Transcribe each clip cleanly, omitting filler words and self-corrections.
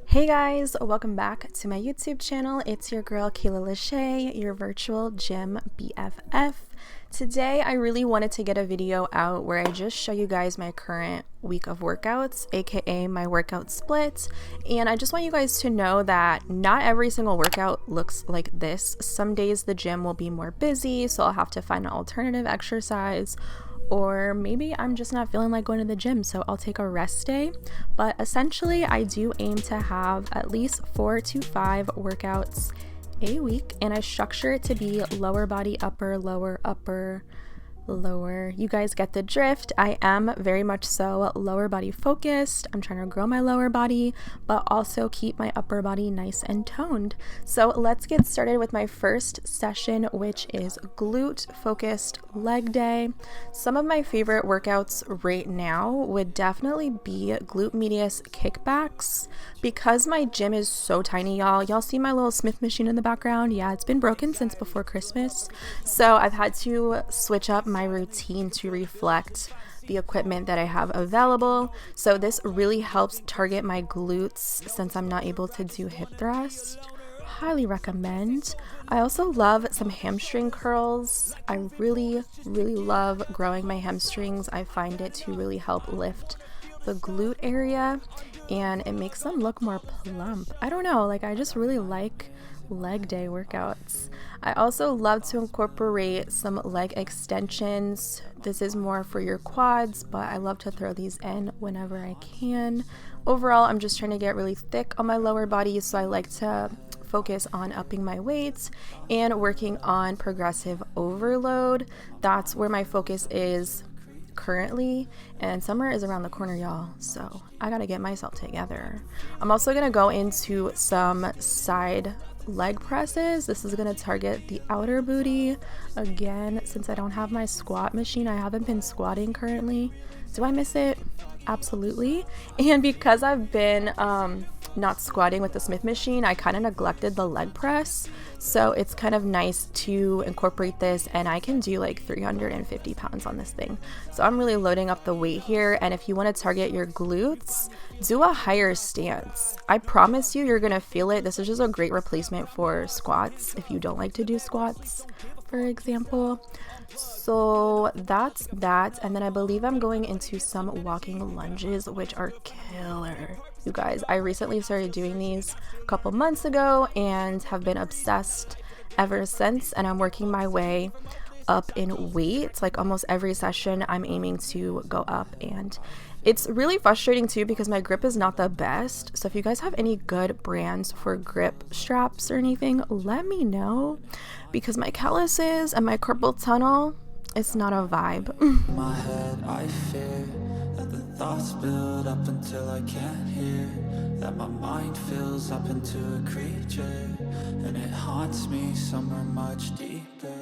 Hey guys, welcome back to my YouTube channel. It's your girl Kayla Lachey, your virtual gym BFF. Today I really wanted to get a video out where I just show you guys my current week of workouts, aka my workout split. And I just want you guys to know that not every single workout looks like this. Some days the gym will be more busy, so I'll have to find an alternative exercise. Or maybe I'm just not feeling like going to the gym, so I'll take a rest day. But essentially, I do aim to have at least 4 to 5 workouts a week, and I structure it to be lower body, upper, lower, upper, lower. You guys get the drift. I am very much so lower body focused. I'm trying to grow my lower body, but also keep my upper body nice and toned. So let's get started with my first session, which is glute focused leg day. Some of my favorite workouts right now would definitely be glute medius kickbacks. Because my gym is so tiny, y'all see my little Smith machine in the background? Yeah, it's been broken since before Christmas, so I've had to switch up my routine to reflect the equipment that I have available. So this really helps target my glutes since I'm not able to do hip thrust. Highly recommend. I also love some hamstring curls. I really love growing my hamstrings. I find it to really help lift the glute area and it makes them look more plump. I don't know, I just really like leg day workouts. I also love to incorporate some leg extensions. This is more for your quads, but I love to throw these in whenever I can. Overall, I'm just trying to get really thick on my lower body, so I like to focus on upping my weights and working on progressive overload. That's where my focus is currently, and summer is around the corner, y'all, so I gotta get myself together. I'm also gonna go into some side leg presses. This is gonna target the outer booty. Again, since I don't have my squat machine, I haven't been squatting currently. Do I miss it? Absolutely. And because I've been not squatting with the Smith machine, I kind of neglected the leg press, so it's kind of nice to incorporate this, and I can do like 350 pounds on this thing. So I'm really loading up the weight here, and if you want to target your glutes, do a higher stance. I promise you, you're gonna feel it. This is just a great replacement for squats if you don't like to do squats, for example. So that's that, and then I believe I'm going into some walking lunges, which are killer. You guys, I recently started doing these a couple months ago and have been obsessed ever since, and I'm working my way up in weight. Like almost every session I'm aiming to go up, and it's really frustrating too because my grip is not the best. So if you guys have any good brands for grip straps or anything, let me know, because my calluses and my carpal tunnel, it's not a vibe. My head, I fear that the thoughts build up until I can't hear, that my mind fills up into a creature, and it haunts me somewhere much deeper.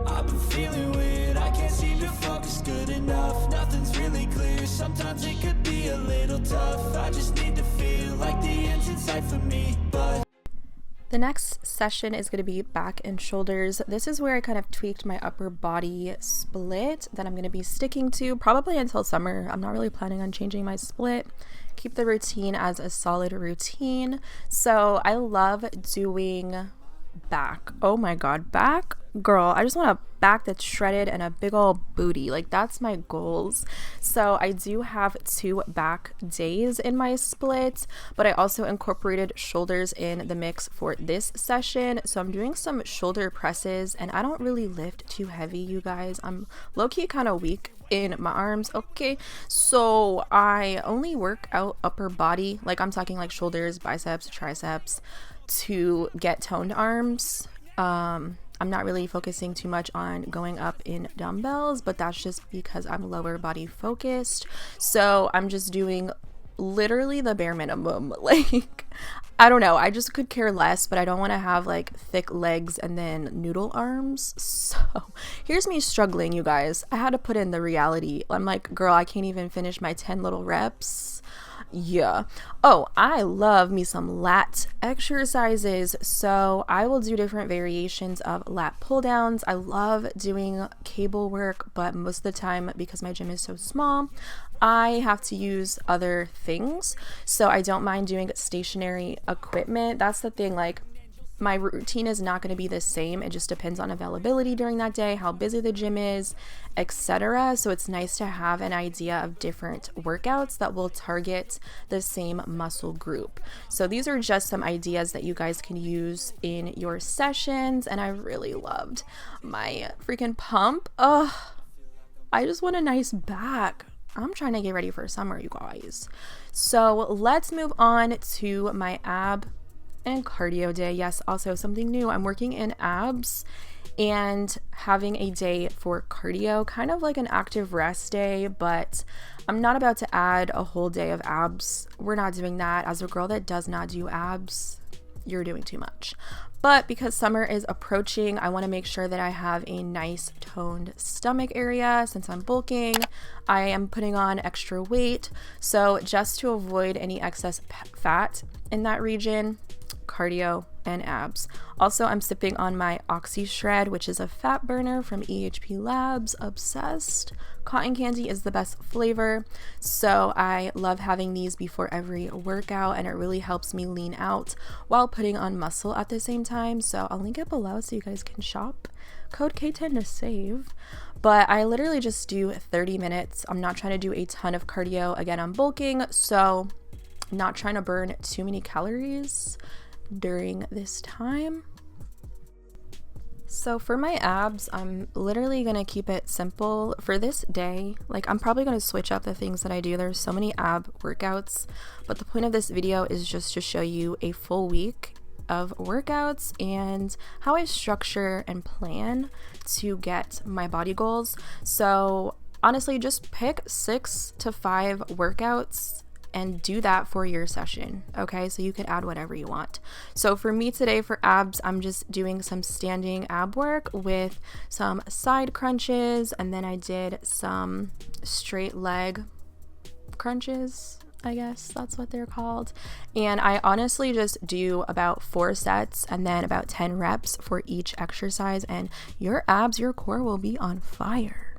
I've been feeling weird, I can't seem to focus good enough. Nothing's really clear, sometimes it could be a little tough. I just need to feel like the end's in sight for me, but the next session is going to be back and shoulders. This is where I kind of tweaked my upper body split that I'm going to be sticking to probably until summer. I'm not really planning on changing my split. Keep the routine as a solid routine. So I love doing back. Oh my god, back, girl, I just want a back that's shredded and a big old booty. Like, that's my goals. So I do have 2 back days in my split, but I also incorporated shoulders in the mix for this session. So I'm doing some shoulder presses, and I don't really lift too heavy, you guys. I'm low-key kind of weak in my arms. Okay, so I only work out upper body, like I'm talking like shoulders, biceps, triceps, to get toned arms. I'm not really focusing too much on going up in dumbbells, but that's just because I'm lower body focused. So I'm just doing literally the bare minimum. Like, I don't know, I just could care less, but I don't want to have like thick legs and then noodle arms. So here's me struggling, you guys. I had to put in the reality. I'm like, girl, I can't even finish my 10 little reps. Yeah. Oh, I love me some lat exercises. So I will do different variations of lat pull downs. I love doing cable work, but most of the time, because my gym is so small, I have to use other things. So I don't mind doing stationary equipment. That's the thing. Like, my routine is not going to be the same. It just depends on availability during that day, how busy the gym is, etc. So it's nice to have an idea of different workouts that will target the same muscle group. So these are just some ideas that you guys can use in your sessions. And I really loved my freaking pump. Oh, I just want a nice back. I'm trying to get ready for summer, you guys. So let's move on to my ab and cardio day. Yes, also something new. I'm working in abs and having a day for cardio, kind of like an active rest day, but I'm not about to add a whole day of abs. We're not doing that. As a girl that does not do abs, you're doing too much. But because summer is approaching, I want to make sure that I have a nice toned stomach area. Since I'm bulking, I am putting on extra weight. So just to avoid any excess fat in that region, cardio and abs. Also, I'm sipping on my Oxy Shred, which is a fat burner from EHP Labs. Obsessed. Cotton candy is the best flavor, so I love having these before every workout, and it really helps me lean out while putting on muscle at the same time. So I'll link it below so you guys can shop. Code K10 to save. But I literally just do 30 minutes. I'm not trying to do a ton of cardio. Again, I'm bulking, so not trying to burn too many calories during this time. So for my abs, I'm literally going to keep it simple for this day. Like, I'm probably going to switch up the things that I do. There's so many ab workouts, but the point of this video is just to show you a full week of workouts and how I structure and plan to get my body goals. So honestly, just pick 6 to 5 workouts and do that for your session, okay? So you could add whatever you want. So for me today, for abs, I'm just doing some standing ab work with some side crunches, and then I did some straight leg crunches, I guess that's what they're called. And I honestly just do about 4 sets and then about 10 reps for each exercise, and your abs, your core will be on fire.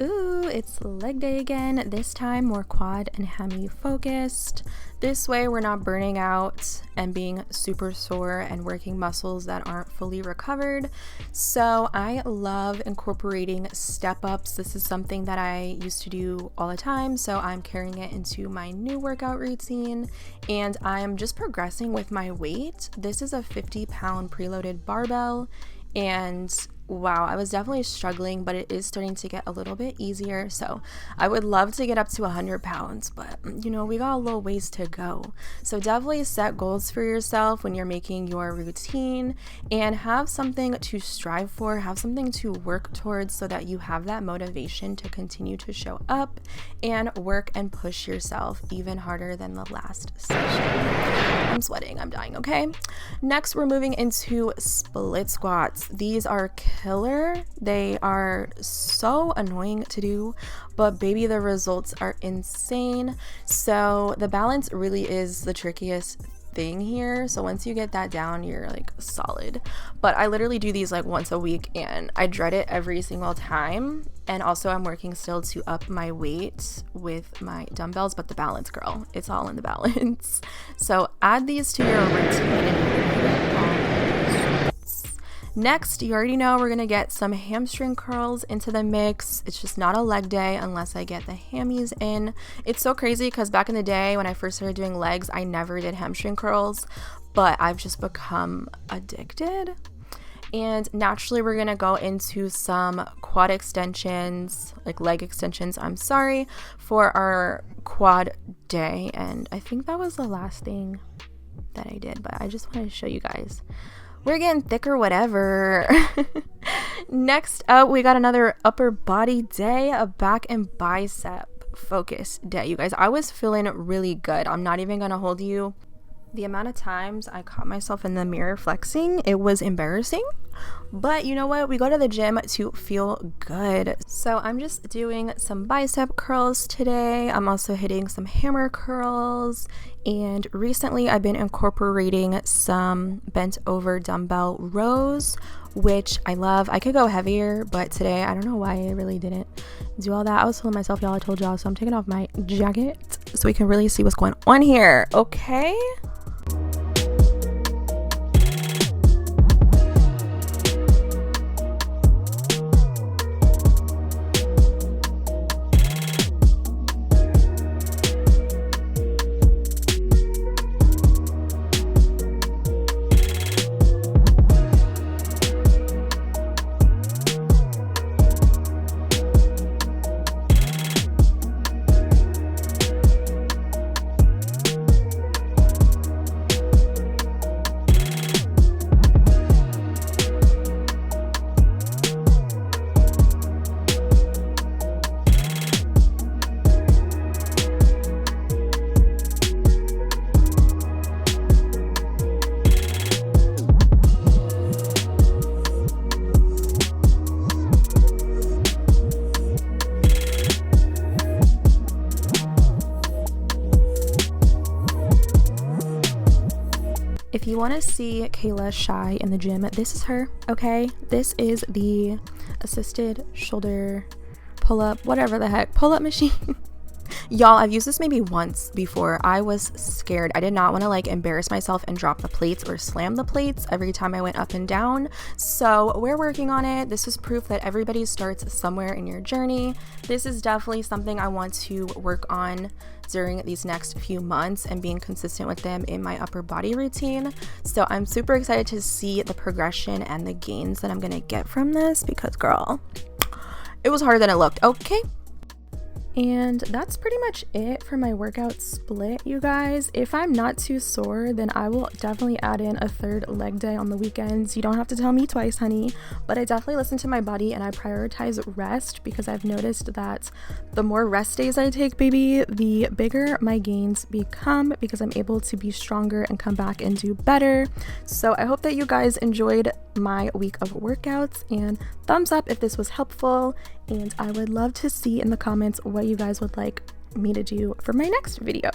Ooh, it's leg day again, this time more quad and hemi focused. This way we're not burning out and being super sore and working muscles that aren't fully recovered. So I love incorporating step ups. This is something that I used to do all the time, so I'm carrying it into my new workout routine, and I'm just progressing with my weight. This is a 50-pound preloaded barbell, and wow, I was definitely struggling, but it is starting to get a little bit easier. So I would love to get up to 100 pounds, but you know, we got a little ways to go. So definitely set goals for yourself when you're making your routine, and have something to strive for, have something to work towards, so that you have that motivation to continue to show up and work and push yourself even harder than the last session. I'm sweating, I'm dying, okay? Next, we're moving into split squats. These are killer. They are so annoying to do, but baby, the results are insane. So the balance really is the trickiest thing here. So once you get that down, you're like solid. But I literally do these like once a week, and I dread it every single time. And also I'm working still to up my weight with my dumbbells, but the balance, girl, it's all in the balance. So add these to your routine. Next, you already know we're gonna get some hamstring curls into the mix. It's just not a leg day unless I get the hammies in. It's so crazy because back in the day when I first started doing legs, I never did hamstring curls, but I've just become addicted. And naturally, we're gonna go into some quad extensions, like leg extensions, I'm sorry, for our quad day. And I think that was the last thing that I did, but I just wanted to show you guys. We're getting thicker, whatever. Next up, we got another upper body day, a back and bicep focus day. You guys, I was feeling really good. I'm not even gonna hold you. The amount of times I caught myself in the mirror flexing, it was embarrassing. But you know what? We go to the gym to feel good. So I'm just doing some bicep curls today. I'm also hitting some hammer curls. And recently I've been incorporating some bent over dumbbell rows, which I love. I could go heavier, but today I don't know why I really didn't do all that. I was telling myself, y'all, I told y'all, so I'm taking off my jacket so we can really see what's going on here. Okay. If you want to see Kayla shy in the gym, this is her, okay? This is the assisted shoulder pull-up, whatever the heck, pull-up machine. Y'all, I've used this maybe once before. I was scared. I did not want to like embarrass myself and drop the plates or slam the plates every time I went up and down. So we're working on it. This is proof that everybody starts somewhere in your journey. This is definitely something I want to work on during these next few months and being consistent with them in my upper body routine. So I'm super excited to see the progression and the gains that I'm gonna get from this because girl, it was harder than it looked. Okay. And that's pretty much it for my workout split, you guys. If I'm not too sore, then I will definitely add in a third leg day on the weekends. You don't have to tell me twice, honey. But I definitely listen to my body and I prioritize rest because I've noticed that the more rest days I take, baby, the bigger my gains become because I'm able to be stronger and come back and do better. So I hope that you guys enjoyed my week of workouts, and thumbs up if this was helpful. And I would love to see in the comments what you guys would like me to do for my next video.